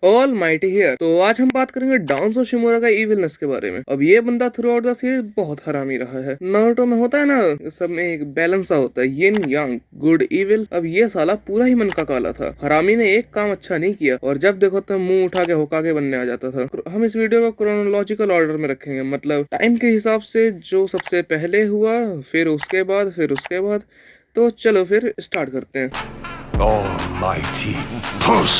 All mighty here. तो आज हम बात करेंगे डांसो शिमोरा का इविलनेस के बारे में। अब ये बंदा थ्रू आउट द सीरीज बहुत हरामी रहा है। नारुतो में होता है ना, सब में एक बैलेंस सा होता है, यिन यांग, गुड इविल। अब ये साला पूरा ही मन का काला था। हरामी ने एक काम अच्छा नहीं किया और जब देखो तो मुंह उठा के होकागे बनने आ जाता था। हम इस वीडियो को क्रोनोलॉजिकल ऑर्डर में रखेंगे, मतलब टाइम के हिसाब से जो सबसे पहले हुआ, फिर उसके बाद, फिर उसके बाद। तो चलो फिर स्टार्ट करते हैं। Almighty push!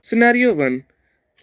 सिनेरियो 1।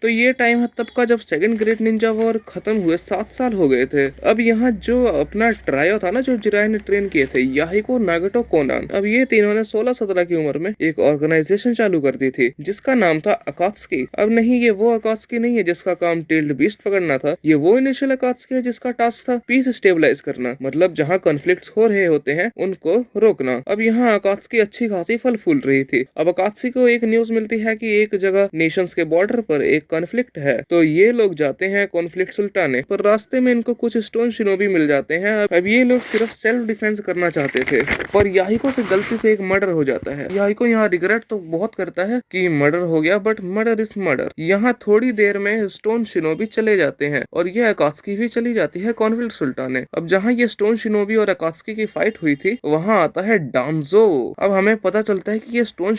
तो ये टाइम है तब का जब सेकंड ग्रेट निंजा वॉर खत्म हुए 7 साल हो गए थे। अब यहाँ जो अपना ट्रायो था ना, जो जिराय ने ट्रेन किए थे, याहिको, नागेटो, कोनान, अब ये तीनों ने 16-17 की उम्र में एक ऑर्गेनाइजेशन चालू कर दी थी जिसका नाम था अकात्सुकी। अब नहीं, ये वो अकात्सुकी नहीं है जिसका काम टेल्ड बीस्ट पकड़ना था। ये वो इनिशियल अकात्सुकी है जिसका टास्क था पीस स्टेबलाइज करना, मतलब जहाँ कॉन्फ्लिक्ट हो रहे होते हैं उनको रोकना। अब यहाँ अकात्सुकी अच्छी खासी फल फूल रही थी। अब अकात्सुकी को एक न्यूज मिलती है कि एक जगह नेशंस के बॉर्डर पर एक कॉन्फ्लिक्ट है, तो ये लोग जाते हैं कॉन्फ्लिक्ट सुलटाने। पर रास्ते में इनको कुछ स्टोन शिनोबी मिल जाते हैं। अब ये लोग सिर्फ सेल्फ डिफेंस करना चाहते थे, पर याहिको से गलती से एक मर्डर हो जाता है। याहिको यहाँ रिग्रेट तो बहुत करता है कि मर्डर हो गया, बट मर्डर इज मर्डर। यहाँ थोड़ी देर में स्टोन शिनोबी चले जाते हैं और ये अकात्सुकी भी चली जाती है कॉन्फ्लिक्ट सुल्ताने। अब जहाँ ये स्टोन शिनोबी और अकात्सुकी की फाइट हुई थी, वहाँ आता है डांजो। अब हमें पता चलता है कि ये स्टोन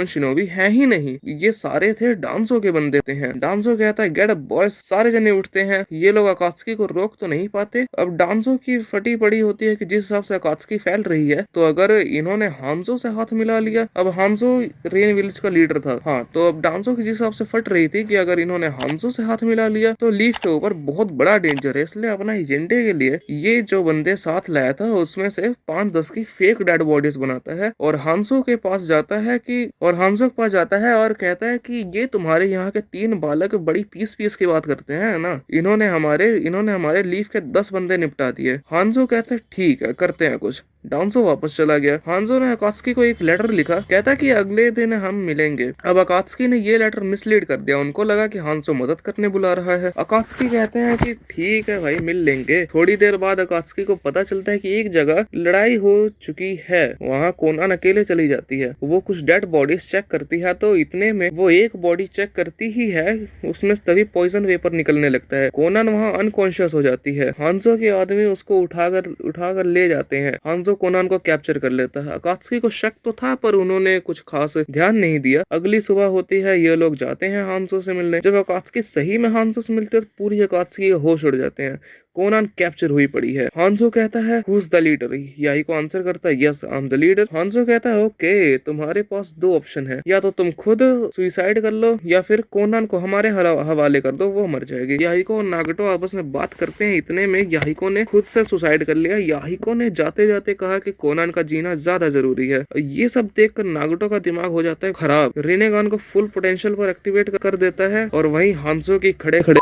शिनोबी है ही नहीं, ये सारे थे डांजो के बंदे हैं। डांजो कहता है गेट अप बॉयज, सारे जने उठते हैं। ये लोग अकात्सुकी को रोक तो नहीं पाते। अब डांजो की फटी पड़ी होती है कि जिस हिसाब से अकात्सुकी फैल रही है, तो अगर इन्होंने हांजो से हाथ मिला लिया, अब हांजो रेन विलेज का लीडर था, हाँ, तो अब डांजो की जिस हिसाब से फट रही थी कि अगर इन्होंने हांजो से हाथ मिला लिया तो लीफ के ऊपर बहुत बड़ा डेंजर है। इसलिए अपना एजेंडे के लिए ये जो बंदे साथ लाया था उसमें से 5-10 की फेक डेड बॉडीज बनाता है और हांजो के पास जाता है और कहता है कि ये तुम्हारे यहाँ के 3 बालक बड़ी पीस पीस की बात करते हैं ना, इन्होंने हमारे लीफ के 10 बंदे निपटा दिए। हांजो कहता है ठीक है, करते हैं कुछ। डांसो वापस चला गया। हांजो ने अकात्सुकी को एक लेटर लिखा, कहता कि अगले दिन हम मिलेंगे। अब अकात्सुकी ने ये लेटर मिसलीड कर दिया, उनको लगा कि हांजो मदद करने बुला रहा है। अकात्सुकी कहते हैं कि ठीक है भाई, मिल लेंगे। थोड़ी देर बाद अकात्सुकी को पता चलता है कि एक जगह लड़ाई हो चुकी है, वहाँ कोनान अकेले चली जाती है। वो कुछ डेड बॉडीज चेक करती है, तो इतने में वो एक बॉडी चेक करती ही है, उसमें तभी पॉइजन वेपर निकलने लगता है। कोनान वहाँ अनकॉन्शियस हो जाती है। हांजो के आदमी उसको उठाकर ले जाते हैं। हांजो कोनान को कैप्चर कर लेता है। अकात्सुकी को शक तो था, पर उन्होंने कुछ खास ध्यान नहीं दिया। अगली सुबह होती है, ये लोग जाते हैं हांजो से मिलने। जब अकात्सुकी सही में हांजो से मिलते हैं तो पूरी अकात्सुकी के होश उड़ जाते हैं। कोनान कैप्चर हुई पड़ी है। हांजो कहता है हु इज द लीडर, याही को आंसर करता है yes I am the leader. हांजो कहता है ओके, तुम्हारे पास 2 ऑप्शन है, या तो तुम खुद सुइसाइड कर लो या फिर कोनान को हमारे हवाले कर दो, वो मर जाएगी। याहिको और नागेटो आपस में बात करते हैं, इतने में याहिको ने खुद से सुसाइड कर लिया। याहिको ने जाते जाते कहा कि कोनान का जीना ज्यादा जरूरी है। ये सब देखकर नागेटो का दिमाग हो जाता है खराब, रिनेगान को फुल पोटेंशियल पर एक्टिवेट कर देता है और वहीं हांजो की खड़े खड़े।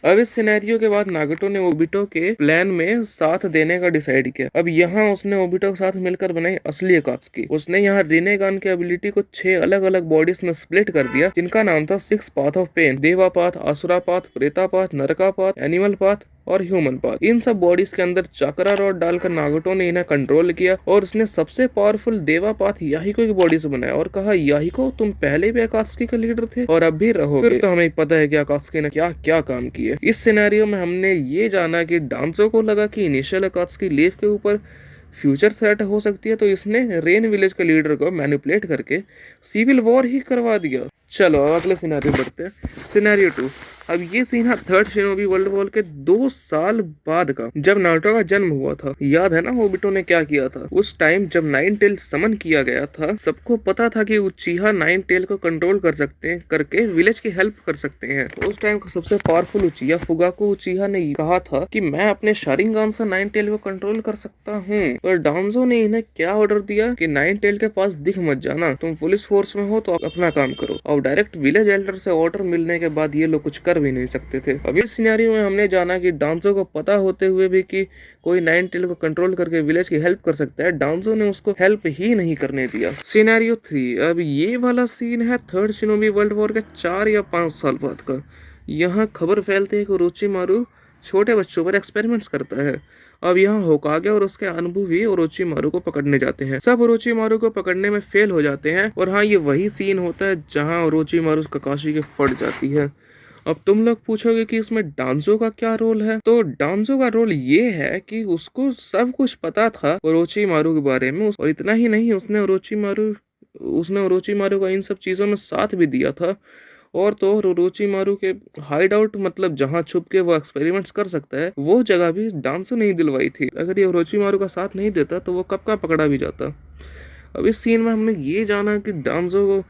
अब इस सिनेरियो के बाद नागेटो ने ओबिटो के प्लान में साथ देने का डिसाइड किया। अब यहाँ उसने ओबिटो के साथ मिलकर बनाई असली अकात्सुकी। उसने यहाँ रिनेगान की एबिलिटी को 6 अलग अलग बॉडीज में स्प्लिट कर दिया, जिनका नाम था 6 पाथ ऑफ पेन, देवा पाथ, असुरा पाथ, प्रेता पाथ, नरका पाथ, एनिमल पाथ और ह्यूमन पाथ। इन सब बॉडीज के अंदर चक्रा रॉड डालकर नागेटो ने इन्हें कंट्रोल किया और उसने सबसे पावरफुल देवा पाथ याहिको की बॉडी से बनाया और कहा याहिको तुम पहले भी अकात्सुकी का लीडर थे और अब भी रहोगे। फिर तो हमें पता है कि अकात्सुकी ने क्या क्या काम किए। इस सिनेरियो में हमने ये जाना कि डांसो को लगा कि इनिशियल अकात्सुकी लीफ के ऊपर फ्यूचर थ्रेट हो सकती है, तो इसने रेन विलेज के लीडर को मैनिपुलेट करके सिविल वॉर ही करवा दिया। चलो अब अगले सिनेरियो बढ़ते हैं। सिनेरियो 2। अब ये सीन है थर्ड शिनोबी वर्ल्ड वॉर के 2 साल बाद का, जब नारुतो का जन्म हुआ था। याद है ना ओबिटो ने क्या किया था? उस टाइम जब 9 टेल समन किया गया था, सबको पता था कि उचिहा 9 टेल को कंट्रोल कर सकते हैं, करके विलेज की हेल्प कर सकते हैं। उस टाइम का सबसे पावरफुल उचिहा फुगाको उचिहा ने कहा था कि मैं अपने शारिंगान से 9 टेल को कंट्रोल कर सकता हूँ। और डांजो ने इन्हें क्या ऑर्डर दिया कि 9 टेल के पास दिख मत जाना, तुम पुलिस फोर्स में हो तो अपना काम करो। और डायरेक्ट विलेज एल्डर से ऑर्डर मिलने के बाद ये लोग कुछ कर कर भी नहीं सकते थे। अभी इस सिनेरियो में हमने जाना कि डांसो को पता होते हुए भी कि कोई नाइन टेल को कंट्रोल करके विलेज की हेल्प कर सकता है, डांसो ने उसको हेल्प ही नहीं करने दिया। सिनेरियो 3, अब ये वाला सीन है थर्ड शिनोबी वर्ल्ड वॉर के 4 या 5 साल बाद का। यहाँ खबर फैलती है कि ओरोचिमारू छोटे बच्चों पर एक्सपेरिमेंट्स करता है। अब यहाँ होकागे और उसके अनुभवी ओरोचिमारू को पकड़ने जाते हैं। सब ओरोचिमारू को पकड़ने में फेल हो जाते हैं और हाँ, ये वही सीन होता है जहाँ ओरोचिमारू ककाशी के फट जाती है। अब तुम लोग पूछोगे कि इसमें डांजो का क्या रोल है, तो डांजो का रोल ये है कि उसको सब कुछ पता था ओरोचिमारू के बारे में, और इतना ही नहीं, उसने ओरोचिमारू का इन सब चीजों में साथ भी दिया था। और तो और ओरोचिमारू के हाइड आउट, मतलब जहाँ छुप के वो एक्सपेरिमेंट्स कर सकता है, वो जगह भी डांसो नहीं दिलवाई थी। अगर ये ओरोचिमारू का साथ नहीं देता तो वो कब का पकड़ा भी जाता। अब इस सीन में हमने ये जाना कि डांजो को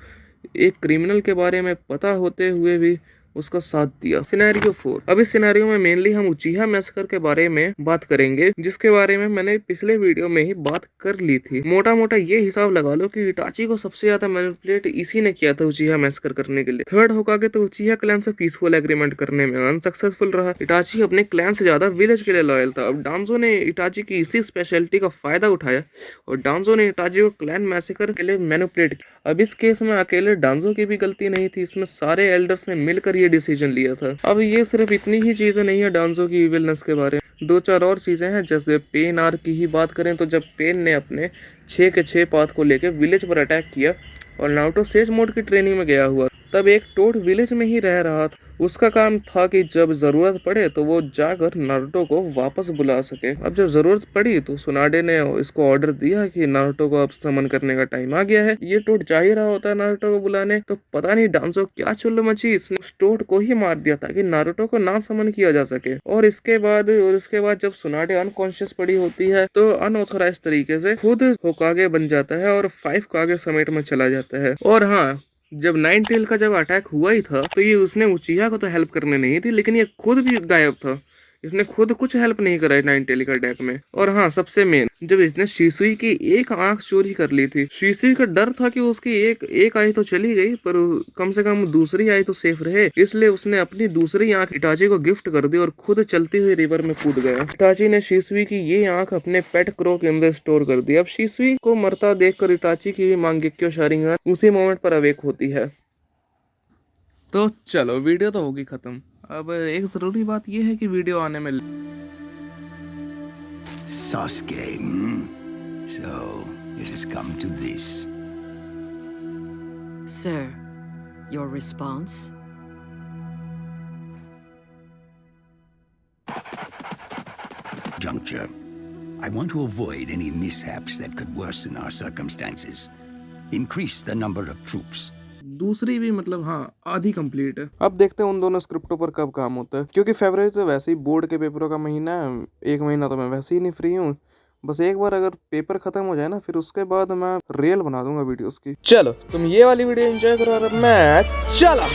एक क्रिमिनल के बारे में पता होते हुए भी उसका साथ दिया। सिनेरियो 4, अब इस सिनेरियो में मेनली हम उचिहा मैसेकर के बारे में बात करेंगे, जिसके बारे में मैंने पिछले वीडियो में ही बात कर ली थी। मोटा मोटा ये हिसाब लगा लो कि इटाची को सबसे ज्यादा मैनिपुलेट इसी ने किया था उचिहा मैसेकर करने के लिए। थर्ड होकागे तो उचिहा क्लैन से पीसफुल एग्रीमेंट करने में अनसक्सेसफुल रहा। इटाची अपने क्लैन से ज्यादा विलेज के लिए लॉयल था। अब डांजो ने इटाची की इसी स्पेशलिटी का फायदा उठाया और डांजो ने इटाची को क्लैन मैसेकर के लिए मैनिपुलेट किया। अब इस केस में अकेले डांजो की भी गलती नहीं थी, इसमें सारे एल्डर्स ने मिलकर ये डिसीजन लिया था। अब ये सिर्फ इतनी ही चीजें नहीं है डांजो की इविलनेस के बारे में, 2-4 और चीजें हैं। जैसे पेन आर्क की ही बात करें तो जब पेन ने अपने 6 के 6 पाथ को लेकर विलेज पर अटैक किया और नारुतो सेज मोड की ट्रेनिंग में गया हुआ, तब एक टोड विलेज में ही रह रहा था। उसका काम था कि जब जरूरत पड़े तो वो जाकर नारुतो को वापस बुला सके। अब जब जरूरत पड़ी तो सुनाडे ने इसको ऑर्डर दिया कि नारुतो को अब समन करने का टाइम आ गया है। ये टोड जा ही रहा होता है नारुतो को बुलाने, तो पता नहीं डांसो क्या चुल्लू मची, इसने उस टोड को ही मार दिया ताकि नारुतो को ना समन किया जा सके। और इसके बाद जब सुनाडे अनकॉन्शियस पड़ी होती है तो अनऑथोराइज तरीके से खुद होकागे बन जाता है और 5 कागे समेट में चला जाता है। और हाँ, जब नाइन टेल का जब अटैक हुआ ही था तो ये उसने उचिहा को तो हेल्प करने नहीं थी, लेकिन ये खुद भी गायब था। इसने खुद कुछ हेल्प नहीं करा नाइन टेल के अटैक में। और हाँ, सबसे मेन, जब इसने शिसुई की एक आंख चोरी कर ली थी, शिसुई का डर था कि उसकी एक आई तो चली गई पर कम से कम दूसरी आई तो सेफ रहे, इसलिए उसने अपनी दूसरी आंख इटाची को गिफ्ट कर दी और खुद चलती हुई रिवर में कूद गया। इटाची ने शिसुई की ये आंख अपने पेट क्रो के अंदर स्टोर कर दी। अब शिसुई को मरता देखकर इटाची की भी मांगेक्यो शारिंगन उसी मोमेंट पर अवेक होती है। तो चलो, वीडियो तो होगी खत्म। अब एक जरूरी बात यह है कि वीडियो आने में Sasuke, hmm? So, it has come to this. Sir, your response? Juncture. I want to avoid any mishaps that could worsen our circumstances. Increase the number of troops. दूसरी भी, मतलब हाँ, आधी कंप्लीट है। अब देखते हैं उन दोनों स्क्रिप्टों पर कब काम होता है, क्योंकि फरवरी तो वैसे ही बोर्ड के पेपरों का महीना है। 1 महीना तो मैं वैसे ही नहीं फ्री हूँ। बस एक बार अगर पेपर खत्म हो जाए ना, फिर उसके बाद मैं रेल बना दूंगा वीडियोस की। चलो, तुम ये वाली वीडियो एंजॉय करो और मैं चला।